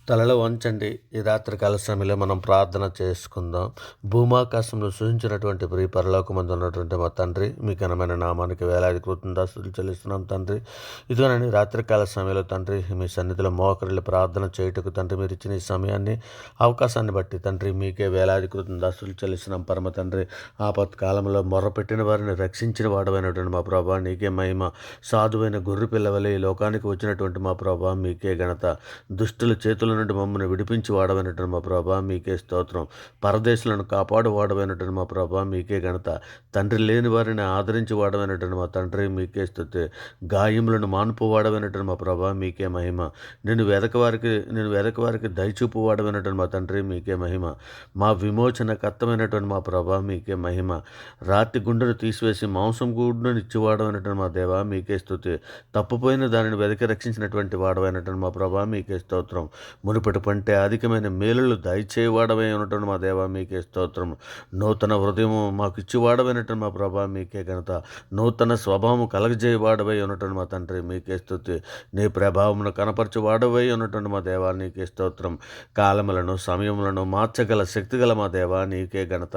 తలలో వంచండి. ఈ రాత్రికాల సమయంలో మనం ప్రార్థన చేసుకుందాం. భూమాకాశంలో సృజించినటువంటి ప్రియ పరలోకమందు ఉన్నటువంటి మా తండ్రి, మీ ఘనమైన నామానికి వేలాది కృతజ్ఞతాస్తుతులు చెల్లిస్తున్నాం తండ్రి. ఇదిగోనండి రాత్రికాల సమయంలో తండ్రి, మీ సన్నిధిలో మోకరిల్లి ప్రార్థన చేయుటకు తండ్రి మీరు ఇచ్చిన ఈ సమయాన్ని, అవకాశాన్ని బట్టి తండ్రి మీకే వేలాది కృతజ్ఞతాస్తుతులు చెల్లిస్తున్నాం పరమ తండ్రి. ఆపత్కాలంలో మొర్రపెట్టిన వారిని రక్షించిన వాడమైనటువంటి మా ప్రభా నీకే మహిమ. సాధువైన గొర్రె పిల్లవలే ఈ లోకానికి వచ్చినటువంటి మా ప్రభా మీకే ఘనత. దుష్టుల చేతుల నుండి మమ్మల్ని విడిపించి వాడమైనటువంటి మా ప్రభా మీకే స్తోత్రం. పరదేశులను కాపాడు వాడమైనటువంటి మా ప్రభా మీకే ఘనత. తండ్రి లేని వారిని ఆదరించి వాడమైనటువంటి మా తండ్రి మీకే స్తుతి. గాయములను మానుపు వాడమైనటువంటి మా ప్రభా మీకే మహిమ. నేను వెదకవారికి దయచూపు వాడమైనటువంటి మా తండ్రి మీకే మహిమ. మా విమోచన కర్తమైనటువంటి మా ప్రభా మీకే మహిమ. రాతి గుండెను తీసివేసి మాంసం గుండెను ఇచ్చివాడమైనటువంటి మా దేవా మీకే స్తుతి. తప్పుపోయిన దానిని వెదకి రక్షించినటువంటి వాడమైనటువంటి మా ప్రభా మీకే స్తోత్రం. మునుపటి పంటే అధికమైన మేలులు దయచేయవాడవై ఉన్నటువంటి మా దేవా మీకే స్తోత్రం. నూతన హృదయము మాకు ఇచ్చివాడమైనటువంటి మా ప్రభా మీకే ఘనత. నూతన స్వభావము కలగజేయవాడవై ఉన్నటువంటి మా తండ్రి మీకే స్తుతి. నీ ప్రభావమును కనపరచువాడవై ఉన్నటువంటి మా దేవా నీకే స్తోత్రం. కాలములను సమయములను మార్చగల శక్తిగల మా దేవా నీకే ఘనత.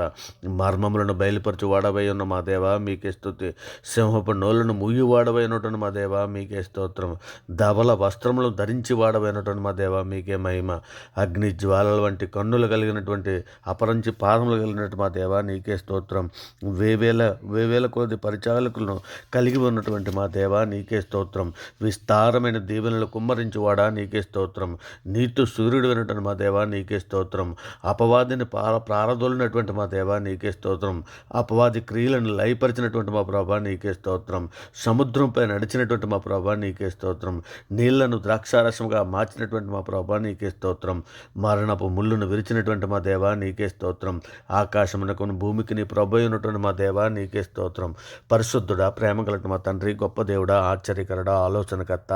మర్మములను బయలుపరచువాడవై ఉన్న మా దేవా మీకే స్తుతి. సింహపు నోళ్లను మూయివాడవై ఉన్నటువంటి మా దేవా మీకే స్తోత్రం. ధవల వస్త్రములు ధరించి వాడవైనటువంటి మా దేవా మీకే మహిమ. అగ్ని జ్వాలల వంటి కన్నులు కలిగినటువంటి అపరంచి పాదములు కలిగినటువంటి మా దేవా నీకే స్తోత్రం. వేవేల కొద్ది పరిచాలకులను కలిగి ఉన్నటువంటి మా దేవా నీకే స్తోత్రం. విస్తారమైన దీవెనలు కుమ్మరించువాడా నీకే స్తోత్రం. నీతు సూర్యుడు వినటువంటి మా దేవా నీకే స్తోత్రం. అపవాదిని ప్రారదోలినటువంటి మా దేవా నీకే స్తోత్రం. అపవాది క్రియలను లయపరిచినటువంటి మా ప్రభా నీకే స్తోత్రం. సముద్రంపై నడిచినటువంటి మా ప్రభా నీకే స్తోత్రం. నీళ్లను ద్రాక్షారసంగా మార్చినటువంటి మా ప్రభా నీకే స్తోత్రం. మరణపు ముళ్ళును విరిచినటువంటి మా దేవా నీకే స్తోత్రం. ఆకాశమునకు భూమికి నీ ప్రభు అయినటువంటి మా దేవా నీకే స్తోత్రం. పరిశుద్ధుడా, ప్రేమ కలిగిన మా తండ్రి, గొప్ప దేవుడా, ఆశ్చర్యకరుడా, ఆలోచనకర్త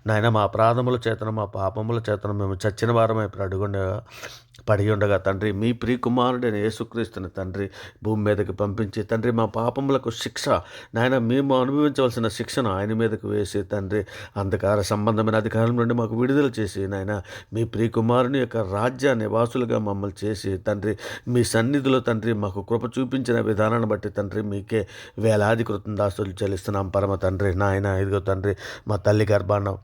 నాయన, మా అపరాధముల చేతను మా పాపముల చేతను మేము చచ్చిన వారమై పడి ఉండగా తండ్రి మీ ప్రియకుమారుడైన యేసుక్రీస్తుని తండ్రి భూమి మీదకి పంపించి తండ్రి మా పాపములకు శిక్ష నాయన మేము అనుభవించవలసిన శిక్షను ఆయన మీదకు వేసి తండ్రి అంధకార సంబంధమైన అధికారం నుండి మాకు విడుదల చేసి నాయన మీ ప్రియకుమారుని యొక్క రాజ్య నివాసులుగా మమ్మల్ని చేసి తండ్రి మీ సన్నిధిలో తండ్రి మాకు కృప చూపించిన విధానాన్ని బట్టి తండ్రి మీకే వేలాది కృతజ్ఞతాస్తుతులు చెల్లిస్తున్నాం పరమ తండ్రి. నాయన ఇదిగో తండ్రి మా తల్లి గర్భాన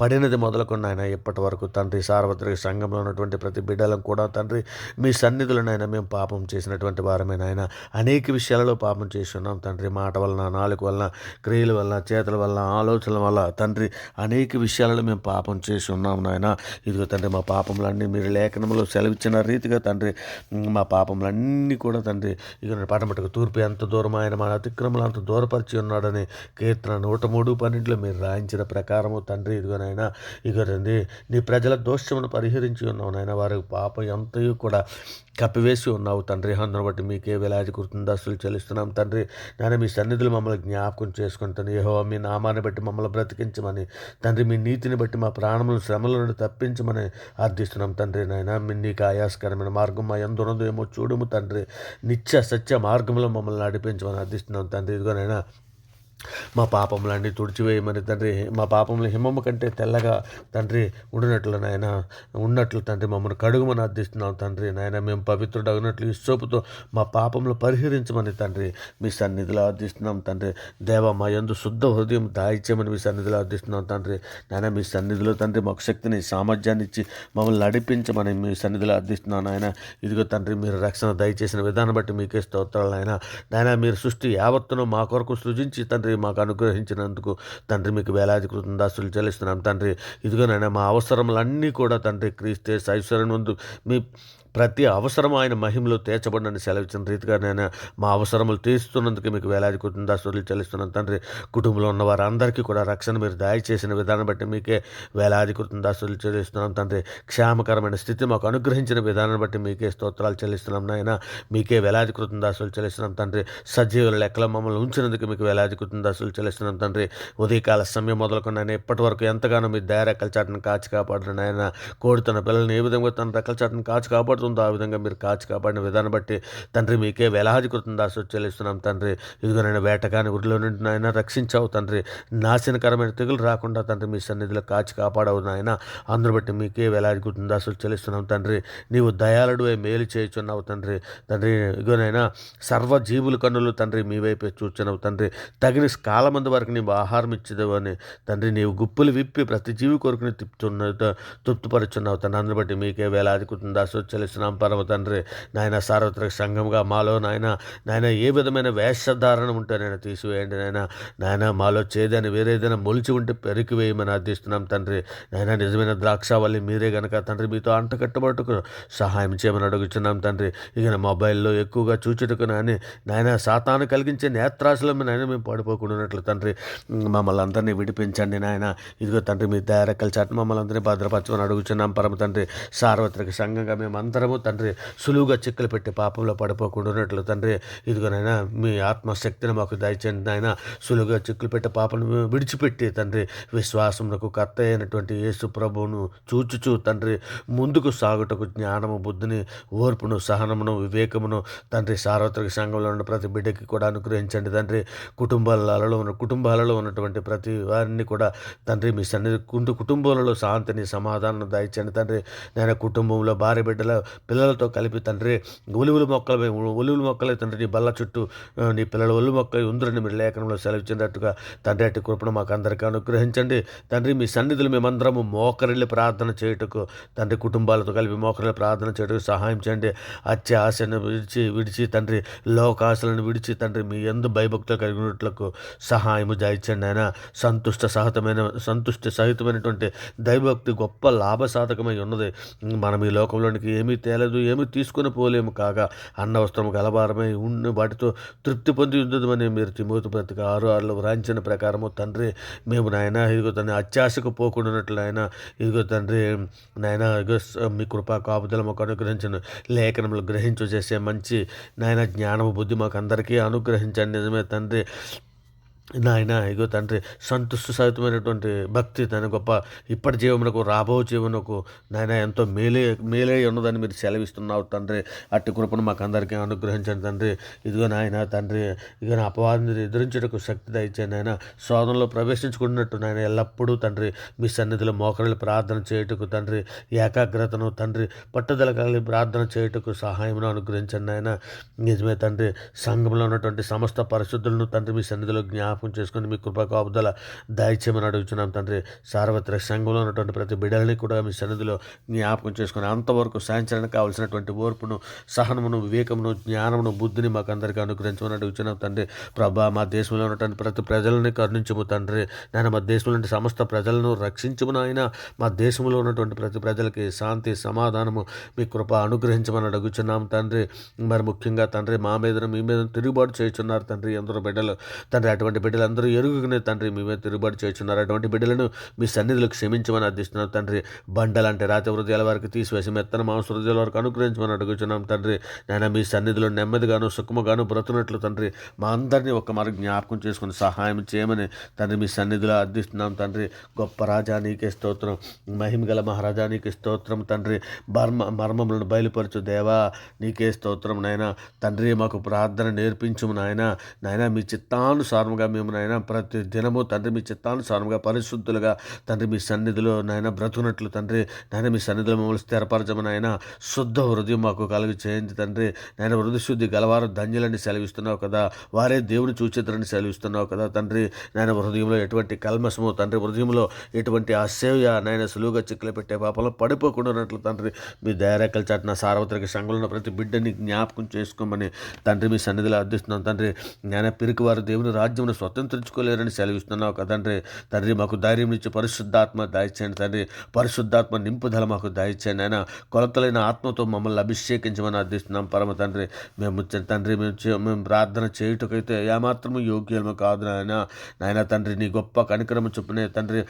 పడినది మొదలుకొని ఆయన ఇప్పటి వరకు తండ్రి సార్వత్రిక సంఘంలో ఉన్నటువంటి ప్రతి బిడ్డలను కూడా తండ్రి మీ సన్నిధిలో నాయన మేము పాపం చేసినటువంటి వారమే నాయన. అనేక విషయాలలో పాపం చేసి ఉన్నాం తండ్రి. మాట వలన, నాలుక వలన, క్రియల వలన, చేతుల వలన, ఆలోచనల వల్ల తండ్రి అనేక విషయాలలో మేము పాపం చేసి ఉన్నాం నాయన. ఇదిగో తండ్రి మా పాపములన్నీ మీరు లేఖనంలో సెలవిచ్చిన రీతిగా తండ్రి మా పాపములన్నీ కూడా తండ్రి ఇక పడమటకు తూర్పు ఎంత దూరం ఆయన మన అతిక్రమలు అంత దూరపరిచి ఉన్నాడని కీర్తన 103:12 మీరు రాయించిన ప్రకారము తండ్రి ఇదిగో నాయన ఇక రండి నీ ప్రజల దోషమును పరిహరించి ఉన్నావు నాయన. వారి పాపం ఎంతయో కూడా కప్పివేసి ఉన్నావు తండ్రి. అందును బట్టి మీకే వేలాది కృతజ్ఞతాస్తుతులు చెల్లిస్తున్నాం తండ్రి. నాయన మీ సన్నిధులు మమ్మల్ని జ్ఞాపకం చేసుకుని తండ్రి యెహోవా మీ నామాన్ని బట్టి మమ్మల్ని బ్రతికించమని తండ్రి మీ నీతిని బట్టి మా ప్రాణములను శ్రమల నుండి తప్పించమని అర్థిస్తున్నాం తండ్రి. నాయన నీకు ఆయాస్కరమైన మార్గం మా ఎందున్నదో ఏమో చూడము తండ్రి. నిత్య సత్య మార్గంలో మమ్మల్ని నడిపించమని అర్థిస్తున్నాం తండ్రి. ఇదిగోనైనా మా పాపములన్నీ తుడిచివేయమని తండ్రి, మా పాపములు హిమము కంటే తెల్లగా తండ్రి ఉన్నట్లు తండ్రి మమ్మల్ని కడుగుమని అర్థిస్తున్నాం తండ్రి. నాయన మేము పవిత్రుడగినట్లు ఇస్సోపుతో మా పాపములు పరిహరించమని తండ్రి మీ సన్నిధిలో అర్థిస్తున్నాం తండ్రి. దేవ మా యందు శుద్ధ హృదయం దాయిచ్యమని మీ సన్నిధిలో అర్థిస్తున్నాం తండ్రి. నాయన మీ సన్నిధిలో తండ్రి మాకు శక్తిని, సామర్థ్యాన్ని ఇచ్చి మమ్మల్ని నడిపించమని మీ సన్నిధిలో అర్థిస్తున్నాను నాయన. ఇదిగో తండ్రి మీరు రక్షణ దయచేసిన విధానం బట్టి మీకే స్తోత్రాలు నాయన. నాయన మీరు సృష్టి యావత్తును మా కొరకు సృజించి తండ్రి మాకు అనుగ్రహించినందుకు తండ్రి మీకు వేలాది కృతజ్ఞతాస్తుతులు చెల్లిస్తున్నాం తండ్రి. ఇదిగోనైనా మా అవసరములన్నీ కూడా తండ్రి క్రీస్తే ఐశ్వర్యం ముందు మీ ప్రతి అవసరం ఆయన మహిమలో తీర్చబడినని సెలవిచ్చిన రీతిగా నేను మా అవసరములు తీరుస్తున్నందుకు మీకు వేలాది కృతజ్ఞతాస్తుతులు చెల్లిస్తున్నాను తండ్రి. కుటుంబంలో ఉన్న వారందరికీ కూడా రక్షణ మీరు దయచేసిన విధానం బట్టి మీకే వేలాది కృతజ్ఞతాస్తుతులు చెల్లిస్తున్నాం తండ్రి. క్షేమకరమైన స్థితి మాకు అనుగ్రహించిన విధానం బట్టి మీకే స్తోత్రాలు చెల్లిస్తున్నాం నాయన. మీకే వేలాది కృతజ్ఞతాస్తుతులు చెల్లిస్తున్నాం తండ్రి. సజీవుల లెక్కలో మమ్మల్ని ఉంచినందుకు మీకు వేలాది కృతజ్ఞతాస్తుతులు చెల్లిస్తున్నాం తండ్రి. ఉదయకాల సమయం మొదలుకొని నేను ఇప్పటి వరకు ఎంతగానో మీ దయ రెక్కల చాటును కాచి కాపాడుతున్నాను నాయన. కోడి తన పిల్లల్ని ఏ విధంగా తన రెక్కల చాటును కాచి కాపాడు కాపాడుతుందో ఆ విధంగా మీరు కాచి కాపాడిన విధానం బట్టి తండ్రి మీకే వేలాది కృతజ్ఞతాస్తుతులు చెల్లిస్తున్నాం తండ్రి. ఇదిగో నాయన వేటగాని ఊరిలో నుండి నాయన రక్షించావు తండ్రి. నాశనకరమైన తెగులు రాకుండా తండ్రి మీ సన్నిధిలో కాచి కాపాడవు నాయన. అందును బట్టి మీకే వేలాది కృతజ్ఞతాస్తుతులు చెల్లిస్తున్నాం తండ్రి. నీవు దయాళుడివై మేలు చేయుచున్నావు తండ్రి. తండ్రి ఇగోనైనా సర్వజీవుల కన్నులు తండ్రి మీ వైపే చూచున్నావు తండ్రి. తగిన కాలమందు వరకు నీవు ఆహారం ఇచ్చేదేవు అని తండ్రి నీవు గుప్పులు విప్పి ప్రతి జీవి కొరకుని తృప్తిపరుచున్నావు తండ్రి. అందును బట్టి మీకే వేలాది కృతజ్ఞతాస్తుతులు చెల్లిస్తున్నాం పరమ తండ్రి. నాయన సార్వత్రిక సంఘంగా మాలో నాయన ఏ విధమైన వేషధారణ ఉంటే నేను తీసివేయండి నాయన మాలో చేదని వేరేదైనా మొలిచి ఉంటే పెరికి వేయమని అర్థిస్తున్నాం తండ్రి. నాయన నిజమైన ద్రాక్షావల్లి మీరే గనక తండ్రి మీతో అంటకట్టుబట్టుకు సహాయం చేయమని అడుగుతున్నాం తండ్రి. ఇక మొబైల్లో ఎక్కువగా చూచుటకు నాయన సాతాను కలిగించే నేత్రాశలో నాయన మేము పడిపోకుండా తండ్రి మమ్మల్ని అందరినీ విడిపించండి నాయన. ఇదిగో తండ్రి మీ దయారెక్కల చాటు మమ్మల్ని అందరినీ భద్రపరచమని అడుగుతున్నాం పరమ తండ్రి. సార్వత్రిక సంఘంగా మేమందరము తండ్రి సులువుగా చిక్కులు పెట్టి పాపంలో పడిపోకుండా తండ్రి. ఇదిగోనైనా మీ ఆత్మశక్తిని మాకు దయచేయండి నాయన. సులువుగా చిక్కులు పెట్టి పాపను విడిచిపెట్టి తండ్రి విశ్వాసమునకు కర్త అయినటువంటి యేసు ప్రభువును చూచుచూ తండ్రి ముందుకు సాగుటకు జ్ఞానము బుద్ధిని ఓర్పును సహనమును వివేకమును తండ్రి సార్వత్రిక సంఘంలో ఉన్న ప్రతి బిడ్డకి కూడా అనుగ్రహించండి తండ్రి. కుటుంబాలలో ఉన్నటువంటి ప్రతి వారిని కూడా తండ్రి మీ సన్నిధి కుటుంబాలలో శాంతిని సమాధానం దయచండి తండ్రి. నేను కుటుంబంలో భార్య బిడ్డల పిల్లలతో కలిపి తండ్రి ఒలువుల మొక్కలే తండ్రి నీ బల్ల చుట్టూ నీ పిల్లల ఒళ్ళు మొక్కలు ఉందరని మీరు లేఖనంలో సెలవిచ్చినట్టుగా తండ్రి అట్టి కృపను మాకు అందరికీ అనుగ్రహించండి తండ్రి. మీ సన్నిధులు మేమందరము మోకరిల్లి ప్రార్థన చేయుటకు తండ్రి కుటుంబాలతో కలిపి మోకరిల్లి ప్రార్థన చేయుటకు సహాయం చేయండి. అత్య ఆశను విడిచి తండ్రి లోకాశలను విడిచి తండ్రి మీ యందు భయభక్తులు కలిగినట్లకు సహాయము దయచండి ఆయన. సంతుష్టి సహితమైనటువంటి దైవభక్తి గొప్ప లాభసాధకమై ఉన్నది. మనం ఈ లోకంలోనికి ఏమీ తేలేదు, ఏమీ తీసుకుని పోలేము కాగా అన్న వస్త్రం గలభారమై ఉండి వాటితో తృప్తి పొంది ఉందని మీరు తిమోతి పత్రిక 6:6 వ్రాయించిన ప్రకారము తండ్రి మేము నాయన ఇదిగో తండ్రి అత్యాశకు పోకుండానట్లు నాయన ఇదిగో తండ్రి నాయన ఇగో మీ కృపా కాపుదల మాకు అనుగ్రహించిన లేఖనములు గ్రహించు చేసే మంచి నాయన జ్ఞానము బుద్ధి మాకు అందరికీ అనుగ్రహించండి. నిజమే తండ్రి నాయన ఇగో తండ్రి సంతుష్టి సహితమైనటువంటి భక్తి తన గొప్ప ఇప్పటి జీవమునకు రాబో జీవనకు నాయన ఎంతో మేలే ఉన్నదని మీరు సెలవిస్తున్నావు తండ్రి. అట్టి కృపను మాకు అందరికీ అనుగ్రహించండి తండ్రి. ఇదిగో నాయన తండ్రి ఇక అపవాదిని ఎదురించడానికి శక్తి దయచేయండి నాయన. శోధనలో ప్రవేశించుకున్నట్టు నాయన ఎల్లప్పుడూ తండ్రి మీ సన్నిధిలో మోకరిల్లి ప్రార్థన చేయుటకు తండ్రి ఏకాగ్రతను తండ్రి పట్టుదల కలిగి ప్రార్థన చేయుటకు సహాయమును అనుగ్రహించండి నాయన. నిజమే తండ్రి సంఘంలో ఉన్నటువంటి సమస్త పరిశుద్ధులను తండ్రి మీ సన్నిధిలో జ్ఞాపకం చేసుకుని మీ కృపా కాపుదల దయచేయమని అడుగుతున్నాం తండ్రి. సార్వత్రిక సంఘంలో ఉన్నటువంటి ప్రతి బిడ్డలని కూడా మీ సన్నిధిలో జ్ఞాపకం చేసుకుని అంతవరకు సాయంత్రానికి కావాల్సినటువంటి ఓర్పును సహనమును వివేకమును జ్ఞానమును బుద్ధిని మాకు అందరికీ అనుగ్రహించమని అడుగుతున్నాం తండ్రి. ప్రభా మా దేశంలో ఉన్నటువంటి ప్రతి ప్రజలని కరుణించము తండ్రి. నేను మా దేశంలో నుండి సమస్త ప్రజలను రక్షించము నాయన. మా దేశంలో ఉన్నటువంటి ప్రతి ప్రజలకి శాంతి సమాధానము మీ కృప అనుగ్రహించమని అడుగుతున్నాం తండ్రి. మరి ముఖ్యంగా తండ్రి మా మీద మీ మీద తిరుగుబాటు చేస్తున్నారు తండ్రి ఎందరో బిడ్డలు తండ్రి. అటువంటి బిడ్డలందరూ ఎరుగుకునే తండ్రి మీ మీద తిరుగుబాటు చేస్తున్నారు. అటువంటి బిడ్డలను మీ సన్నిధిలో క్షమించమని అర్థిస్తున్నాం తండ్రి. బండలంటే రాతి హృదయాల వరకు తీసివేసి మెత్తన మాంస హృదయాల వరకు అనుగ్రహించమని అడుగుతున్నాం తండ్రి. నేను మీ సన్నిధిలో నెమ్మదిగాను సుఖముగాను బ్రతునట్లు తండ్రి మా అందరినీ ఒక్క మరి జ్ఞాపకం చేసుకుని సహాయం చేయమని తండ్రి మీ సన్నిధిలో అర్థిస్తున్నాం తండ్రి. గొప్ప రాజా నీకే స్తోత్రం, మహిమగల మహారాజా నీకే స్తోత్రం తండ్రి. మర్మములను బయలుపరచు దేవా నీకే స్తోత్రం నాయన. తండ్రి మాకు ప్రార్థన నేర్పించుము నాయన. మీ చిత్తానుసారముగా మేము నాయన ప్రతి దినము తండ్రి మీ చిత్తానుసారముగా పరిశుద్ధులుగా తండ్రి మీ సన్నిధిలో నాయన బ్రతుకున్నట్లు తండ్రి మీ సన్నిధిలో మమ్మల్ని స్థిరపరచము నాయన. శుద్ధ హృదయం మాకు కలిగి చేయండి తండ్రి. హృదయ శుద్ధి గలవారు ధన్యులని సెలవిస్తున్నావు కదా, వారే దేవుని చూచిద్దరని సెలవిస్తున్నావు కదా తండ్రి. హృదయంలో ఎటువంటి కల్మసము తండ్రి, హృదయంలో ఎటువంటి అసేవ్య సులువుగా చిక్కులు పెట్టే పాపంలో పడిపోకుండా ఉన్నట్లు తండ్రి మీ దయారేఖల చాటున సార్వత్రిక సంఘంలో ప్రతి బిడ్డని జ్ఞాపకం చేసుకోమని తండ్రి మీ సన్నిధిలో అర్థిస్తున్నాం తండ్రి. పిరికి వారు దేవుని రాజ్యమును స్వతంత్రించుకోలేరని సెలవిస్తున్నావు కదండ్రి. తండ్రి మాకు ధైర్యం ఇచ్చి పరిశుద్ధాత్మ దయచేయండి తండ్రి. పరిశుద్ధాత్మ నింపుదల మాకు దయచేయండి ఆయన. కొలతలైన ఆత్మతో మమ్మల్ని అభిషేకించమని అర్థిస్తున్నాం పరమ తండ్రి. మేము ప్రార్థన చేయుటకైతే ఏమాత్రము యోగ్యము కాదు నాయన తండ్రి. నీ గొప్ప కనికరము చొప్పునే తండ్రి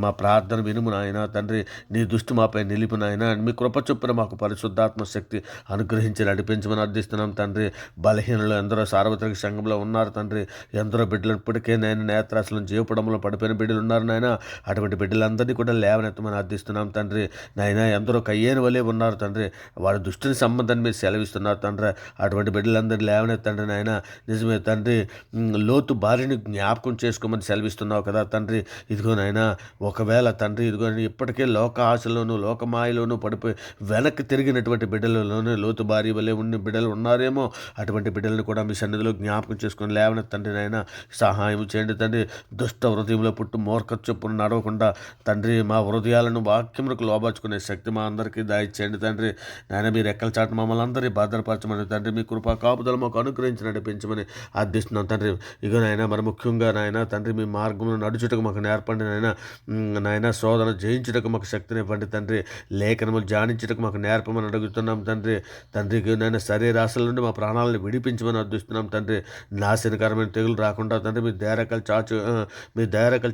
మా ప్రార్థన వినుము నాయన తండ్రి. నీ దృష్టి మాపై నిలిపు నాయన. మీ కృప చొప్పున మాకు పరిశుద్ధాత్మ శక్తి అనుగ్రహించి నడిపించమని అర్థిస్తున్నాం తండ్రి. బలహీనలు ఎందరో సార్వత్రిక సంఘంలో ఉన్నారు తండ్రి. ఎందరో బిడ్డలను ఇప్పటికే నేను నేత్రాశలను జీవపడంలో పడిపోయిన బిడ్డలు ఉన్నారు నాయన. అటువంటి బిడ్డలందరినీ కూడా లేవనెత్తమని అర్థిస్తున్నాం తండ్రి. నాయన ఎందరో కయ్యేని వలె ఉన్నారు తండ్రి. వారి దుష్టుని సంబంధాన్ని మీరు సెలవిస్తున్నారు తండ్రి. అటువంటి బిడ్డలందరినీ లేవనెత్తండి నాయన. నిజమే తండ్రి, లోతు భార్యని జ్ఞాపకం చేసుకోమని సెలవిస్తున్నావు కదా తండ్రి. ఇదిగో నాయన, ఒకవేళ తండ్రి ఇదిగో ఇప్పటికే లోక ఆశలోను లోకమాయలోను పడిపోయి వెనక్కి తిరిగినటువంటి బిడ్డలలోనే లోతు భార్య వలె ఉన్న బిడ్డలు ఉన్నారేమో. అటువంటి బిడ్డలను కూడా మీ సన్నిధిలో జ్ఞాపకం చేసుకొని లేవనెత్తండి నాయన. సహాయం చేయండి తండ్రి. దుష్ట హృదయంలో పుట్టు మూర్ఖ చొప్పున నడవకుండా తండ్రి మా హృదయాలను వాక్యములకు లోబర్చుకునే శక్తి మా అందరికీ దయచేయండి తండ్రి. నాయన మీరు ఎక్కల చాటు మమ్మల్ని అందరినీ భద్రపరచమని తండ్రి, మీ కృపా కాపుదలు మాకు అనుగ్రహించి నడిపించమని అర్థిస్తున్నాం తండ్రి. ఇగో నాయన, మరి ముఖ్యంగా నాయన తండ్రి మీ మార్గంలో నడుచుటకు మాకు నేర్పండి నాయన. నాయన శోధన జయించుటకు మాకు శక్తిని ఇవ్వండి తండ్రి. లేఖనములు ధ్యానించుటకు మాకు నేర్పమని అడుగుతున్నాం తండ్రి. తండ్రికి నాయన శరీరాశల నుండి మా ప్రాణాలను విడిపించమని అర్థిస్తున్నాం తండ్రి. నాశనకరమైన తెగులు రాకుండా తండ్రి మీ దయారకల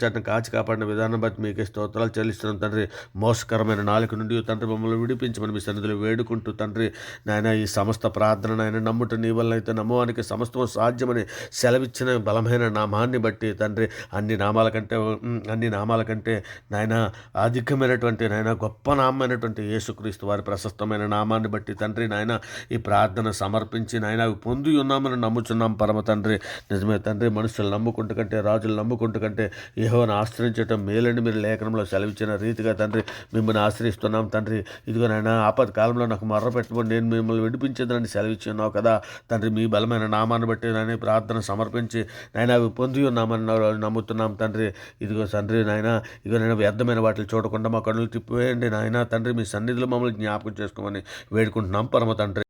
చాటును కాచి కాపాడిన విధానం బట్టి మీకే స్తోత్రాలు చెల్లిస్తున్నాం తండ్రి. మోసకరమైన నాలుక నుండి తండ్రి మమ్మల్ని విడిపించమని మీ సన్నిధిలో వేడుకుంటూ తండ్రి నాయన ఈ సమస్త ప్రార్థన నాయన నమ్ముట నీ వల్ల అయితే నమ్మవానికి సమస్తము సాధ్యమని సెలవిచ్చిన బలమైన నామాన్ని బట్టి తండ్రి, అన్ని నామాల కంటే నాయన అధికమైనటువంటి నాయన గొప్ప నామైనటువంటి యేసుక్రీస్తు వారి ప్రశస్తమైన నామాన్ని బట్టి తండ్రి నాయన ఈ ప్రార్థన సమర్పించి నాయన అవి పొంది ఉన్నామని నమ్ముచున్నాం పరమ తండ్రి. నిజమే తండ్రి, మనుషులు నమ్ముకుంటు కంటే రాజులు నమ్ముకుంటు కంటే యెహోవాను ఆశ్రయించడం మేలని మీరు లేఖనంలో సెలవిచ్చిన రీతిగా తండ్రి మిమ్మల్ని ఆశ్రయిస్తున్నాం తండ్రి. ఇదిగో నాయన ఆపద కాలంలో నాకు మర్ర పెట్టబడి నేను మిమ్మల్ని విడిపించేదని సెలవిచ్చి ఉన్నావు కదా తండ్రి. మీ బలమైన నామాన్ని బట్టి నాయన ప్రార్థన సమర్పించి నాయన అవి పొంది ఉన్నామని నమ్ముతున్నాం తండ్రి. ఇదిగో తండ్రి నాయన, ఇదిగో నేను వ్యర్థమైన వాటిని చూడకుండా మా కన్నులు తిప్పివేయండి నాయన తండ్రి. మీ సన్నిధిలో మమ్మల్ని జ్ఞాపకం చేసుకోమని వేడుకుంటున్నాం పరమ తండ్రి.